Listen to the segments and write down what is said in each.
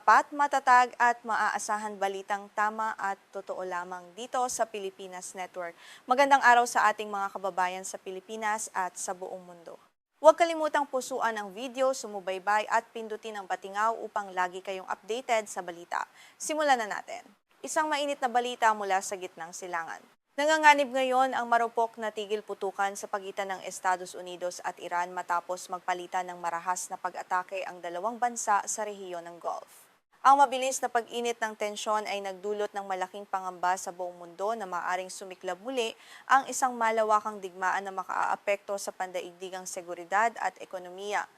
tapat, matatag at maaasahan balitang tama at totoo lamang dito sa Pilipinas Network. Magandang araw sa ating mga kababayan sa Pilipinas at sa buong mundo. Huwag kalimutang pusuan ang video, sumubaybay at pindutin ang patingaw upang lagi kayong updated sa balita. Simulan na natin. Isang mainit na balita mula sa gitnang silangan. Nanganganib ngayon ang marupok na tigil putukan sa pagitan ng Estados Unidos at Iran matapos magpalitan ng marahas na pag-atake ang dalawang bansa sa rehiyon ng Gulf. Ang mabilis na pag-init ng tensyon ay nagdulot ng malaking pangamba sa buong mundo na maaring sumiklab muli ang isang malawakang digmaan na makaaapekto sa pandaigdigang seguridad at ekonomiya.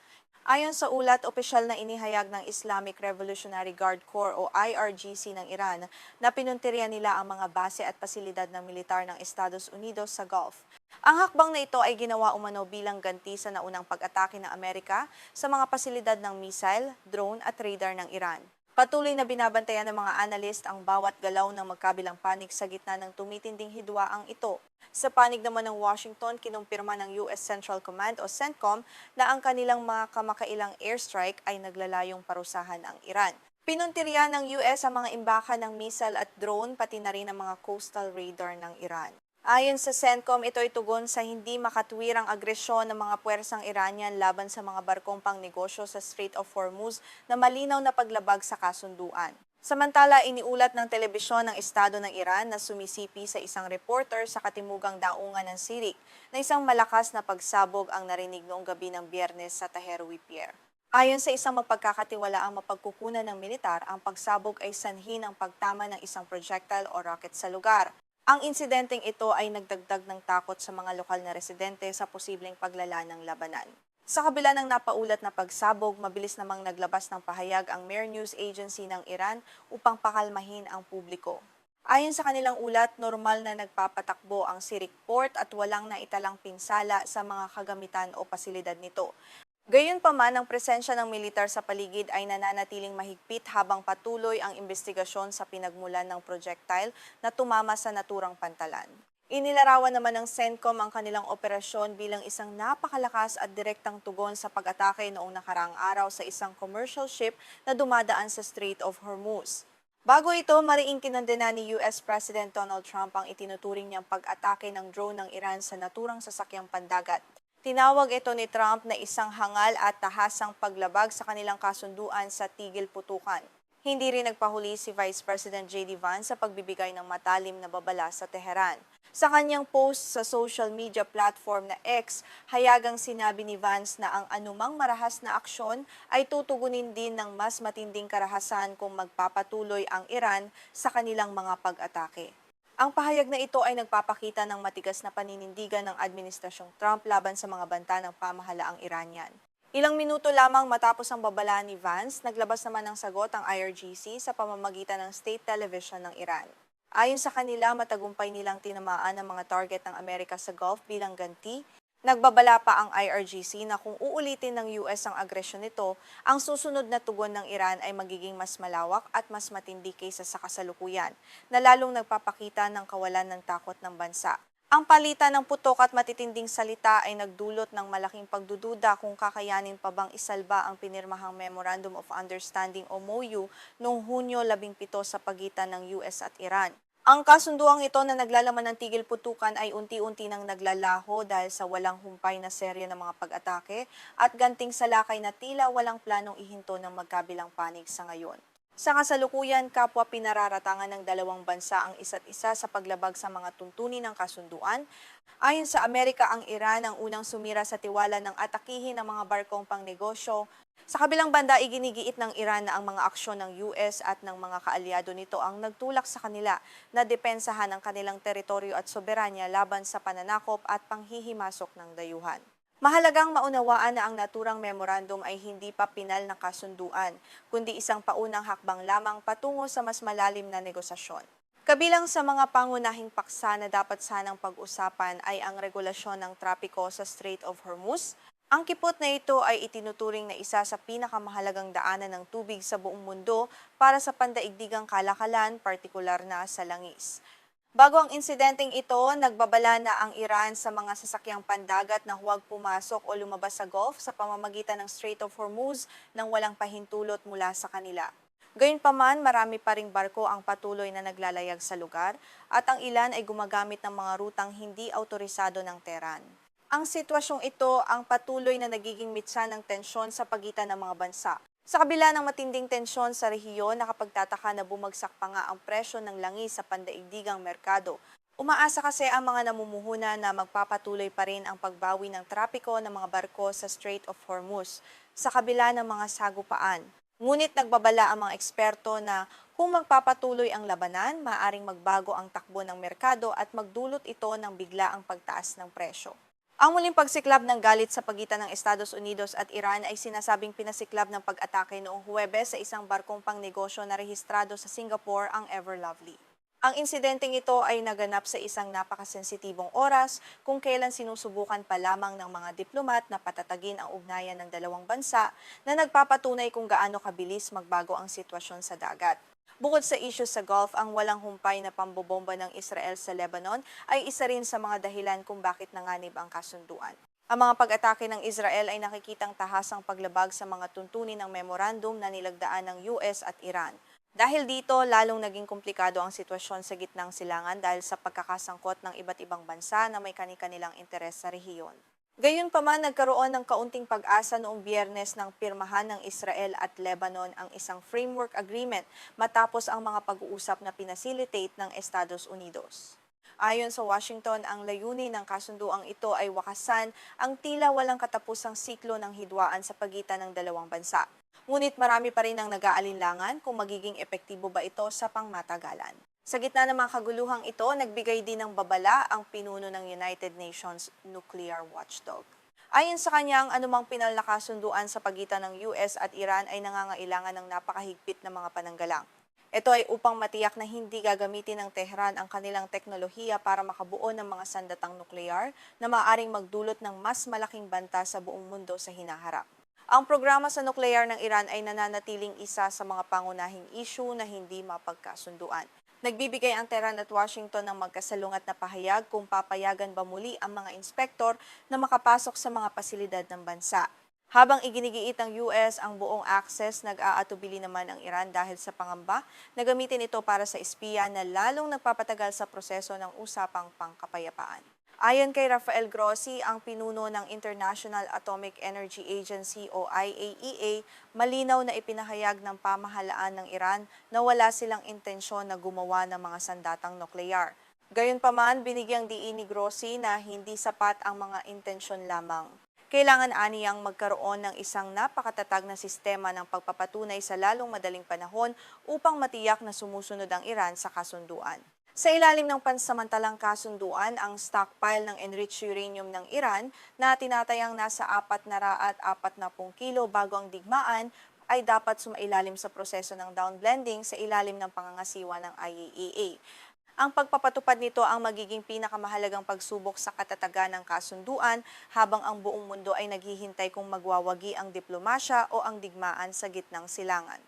Ayon sa ulat, opisyal na inihayag ng Islamic Revolutionary Guard Corps o IRGC ng Iran na pinuntirya nila ang mga base at pasilidad ng militar ng Estados Unidos sa Gulf. Ang hakbang na ito ay ginawa umano bilang ganti sa naunang pag-atake ng Amerika sa mga pasilidad ng missile, drone at radar ng Iran. Patuloy na binabantayan ng mga analyst ang bawat galaw ng magkabilang panig sa gitna ng tumitinding hidwaang ito. Sa panig naman ng Washington, kinumpirma ng US Central Command o CENTCOM na ang kanilang mga kamakailang airstrike ay naglalayong parusahan ang Iran. Pinuntirya ng US ang mga imbakan ng missile at drone pati na rin ang mga coastal radar ng Iran. Ayon sa CENTCOM, ito ay tugon sa hindi makatwirang agresyon ng mga puwersang Iranian laban sa mga barkong pangnegosyo sa Strait of Hormuz na malinaw na paglabag sa kasunduan. Samantala, iniulat ng telebisyon ng Estado ng Iran na sumisipi sa isang reporter sa katimugang daungan ng Sirik na isang malakas na pagsabog ang narinig noong gabi ng Biyernes sa Taherwi Pier. Ayon sa isang mapagkakatiwalaang mapagkukunan ng militar, ang pagsabog ay sanhi ng pagtama ng isang projectile o rocket sa lugar. Ang insidenteng ito ay nagdagdag ng takot sa mga lokal na residente sa posibleng paglala ng labanan. Sa kabila ng napaulat na pagsabog, mabilis namang naglabas ng pahayag ang Mehr News Agency ng Iran upang pakalmahin ang publiko. Ayon sa kanilang ulat, normal na nagpapatakbo ang Sirik Port at walang naitalang pinsala sa mga kagamitan o pasilidad nito. Gayunpaman, ang presensya ng militar sa paligid ay nananatiling mahigpit habang patuloy ang investigasyon sa pinagmulan ng projectile na tumama sa naturang pantalan. Inilarawan naman ng CENTCOM ang kanilang operasyon bilang isang napakalakas at direktang tugon sa pag-atake noong nakaraang araw sa isang commercial ship na dumadaan sa Strait of Hormuz. Bago ito, mariing kinondena ni US President Donald Trump ang itinuturing niyang pag-atake ng drone ng Iran sa naturang sasakyang pandagat. Tinawag ito ni Trump na isang hangal at tahasang paglabag sa kanilang kasunduan sa tigil putukan. Hindi rin nagpahuli si Vice President J.D. Vance sa pagbibigay ng matalim na babala sa Tehran. Sa kanyang post sa social media platform na X, hayagang sinabi ni Vance na ang anumang marahas na aksyon ay tutugunin din ng mas matinding karahasan kung magpapatuloy ang Iran sa kanilang mga pag-atake. Ang pahayag na ito ay nagpapakita ng matigas na paninindigan ng Administrasyong Trump laban sa mga banta ng pamahalaang Iranian. Ilang minuto lamang matapos ang babala ni Vance, naglabas naman ng sagot ang IRGC sa pamamagitan ng state television ng Iran. Ayon sa kanila, matagumpay nilang tinamaan ang mga target ng Amerika sa Gulf bilang ganti. Nagbabala pa ang IRGC na kung uulitin ng US ang agresyon nito, ang susunod na tugon ng Iran ay magiging mas malawak at mas matindi kaysa sa kasalukuyan, na lalong nagpapakita ng kawalan ng takot ng bansa. Ang palitan ng putok at matitinding salita ay nagdulot ng malaking pagdududa kung kakayanin pa bang isalba ang pinirmahang Memorandum of Understanding o MOU noong Hunyo 17 sa pagitan ng US at Iran. Ang kasunduang ito na naglalaman ng tigil putukan ay unti-unti nang naglalaho dahil sa walang humpay na serye ng mga pag-atake at ganting salakay na tila walang planong ihinto ng magkabilang panig sa ngayon. Sa kasalukuyan, kapwa pinararatangan ng dalawang bansa ang isa't isa sa paglabag sa mga tuntunin ng kasunduan. Ayon sa Amerika, ang Iran ang unang sumira sa tiwala ng atakihin ng mga barkong pangnegosyo. Sa kabilang banda, iginigiit ng Iran na ang mga aksyon ng US at ng mga kaalyado nito ang nagtulak sa kanila na depensahan ang kanilang teritoryo at soberanya laban sa pananakop at panghihimasok ng dayuhan. Mahalagang maunawaan na ang naturang memorandum ay hindi pa pinal na kasunduan, kundi isang paunang hakbang lamang patungo sa mas malalim na negosasyon. Kabilang sa mga pangunahing paksa na dapat sanang pag-usapan ay ang regulasyon ng trapiko sa Strait of Hormuz. Ang kipot na ito ay itinuturing na isa sa pinakamahalagang daanan ng tubig sa buong mundo para sa pandaigdigang kalakalan, partikular na sa langis. Bago ang insidenteng ito, nagbabala na ang Iran sa mga sasakyang pandagat na huwag pumasok o lumabas sa Gulf sa pamamagitan ng Strait of Hormuz nang walang pahintulot mula sa kanila. Gayunpaman, marami pa ring barko ang patuloy na naglalayag sa lugar at ang ilan ay gumagamit ng mga rutang hindi autorisado ng Tehran. Ang sitwasyong ito ang patuloy na nagiging mitsa ng tensyon sa pagitan ng mga bansa. Sa kabila ng matinding tensyon sa rehiyon, nakapagtataka na bumagsak pa nga ang presyo ng langis sa pandaigdigang merkado. Umaasa kasi ang mga namumuhunan na magpapatuloy pa rin ang pagbawi ng trapiko ng mga barko sa Strait of Hormuz sa kabila ng mga sagupaan. Ngunit nagbabala ang mga eksperto na kung magpapatuloy ang labanan, maaaring magbago ang takbo ng merkado at magdulot ito ng biglaang pagtaas ng presyo. Ang muling pagsiklab ng galit sa pagitan ng Estados Unidos at Iran ay sinasabing pinasiklab ng pag-atake noong Huwebes sa isang barkong pangnegosyo na rehistrado sa Singapore, ang Everlovely. Ang insidenteng ito ay naganap sa isang napakasensitibong oras kung kailan sinusubukan pa lamang ng mga diplomat na patatagin ang ugnayan ng dalawang bansa na nagpapatunay kung gaano kabilis magbago ang sitwasyon sa dagat. Bukod sa issue sa Gulf, ang walang humpay na pambobomba ng Israel sa Lebanon ay isa rin sa mga dahilan kung bakit nanganib ang kasunduan. Ang mga pag-atake ng Israel ay nakikitang tahasang paglabag sa mga tuntunin ng memorandum na nilagdaan ng US at Iran. Dahil dito, lalong naging komplikado ang sitwasyon sa gitnang silangan dahil sa pagkakasangkot ng iba't ibang bansa na may kani-kanilang interes sa rehiyon. Gayunpaman, nagkaroon ng kaunting pag-asa noong Biyernes nang pirmahan ng Israel at Lebanon ang isang framework agreement matapos ang mga pag-uusap na pinasilitate ng Estados Unidos. Ayon sa Washington, ang layunin ng kasunduang ito ay wakasan ang tila walang katapusang siklo ng hidwaan sa pagitan ng dalawang bansa. Ngunit marami pa rin ang nag-aalinlangan kung magiging epektibo ba ito sa pangmatagalan. Sa gitna ng mga kaguluhang ito, nagbigay din ng babala ang pinuno ng United Nations Nuclear Watchdog. Ayon sa kanya, ang anumang pinal na kasunduan sa pagitan ng US at Iran ay nangangailangan ng napakahigpit na mga pananggalang. Ito ay upang matiyak na hindi gagamitin ng Tehran ang kanilang teknolohiya para makabuo ng mga sandatang nuklear na maaaring magdulot ng mas malaking banta sa buong mundo sa hinaharap. Ang programa sa nuklear ng Iran ay nananatiling isa sa mga pangunahing issue na hindi mapagkasunduan. Nagbibigay ang Tehran at Washington ng magkasalungat na pahayag kung papayagan ba muli ang mga inspektor na makapasok sa mga pasilidad ng bansa. Habang iginigiit ng US ang buong access, nag-aatubili naman ang Iran dahil sa pangamba na gamitin ito para sa espiya na lalong nagpapatagal sa proseso ng usapang pangkapayapaan. Ayon kay Rafael Grossi, ang pinuno ng International Atomic Energy Agency o IAEA, malinaw na ipinahayag ng pamahalaan ng Iran na wala silang intensyon na gumawa ng mga sandatang nuklear. Gayunpaman, binigyang diin ni Grossi na hindi sapat ang mga intensyon lamang. Kailangan aniyang magkaroon ng isang napakatatag na sistema ng pagpapatunay sa lalong madaling panahon upang matiyak na sumusunod ang Iran sa kasunduan. Sa ilalim ng pansamantalang kasunduan, ang stockpile ng enriched uranium ng Iran na tinatayang nasa 440 kilo bago ang digmaan ay dapat sumailalim sa proseso ng downblending sa ilalim ng pangangasiwa ng IAEA. Ang pagpapatupad nito ang magiging pinakamahalagang pagsubok sa katatagan ng kasunduan habang ang buong mundo ay naghihintay kung magwawagi ang diplomasya o ang digmaan sa gitnang silangan.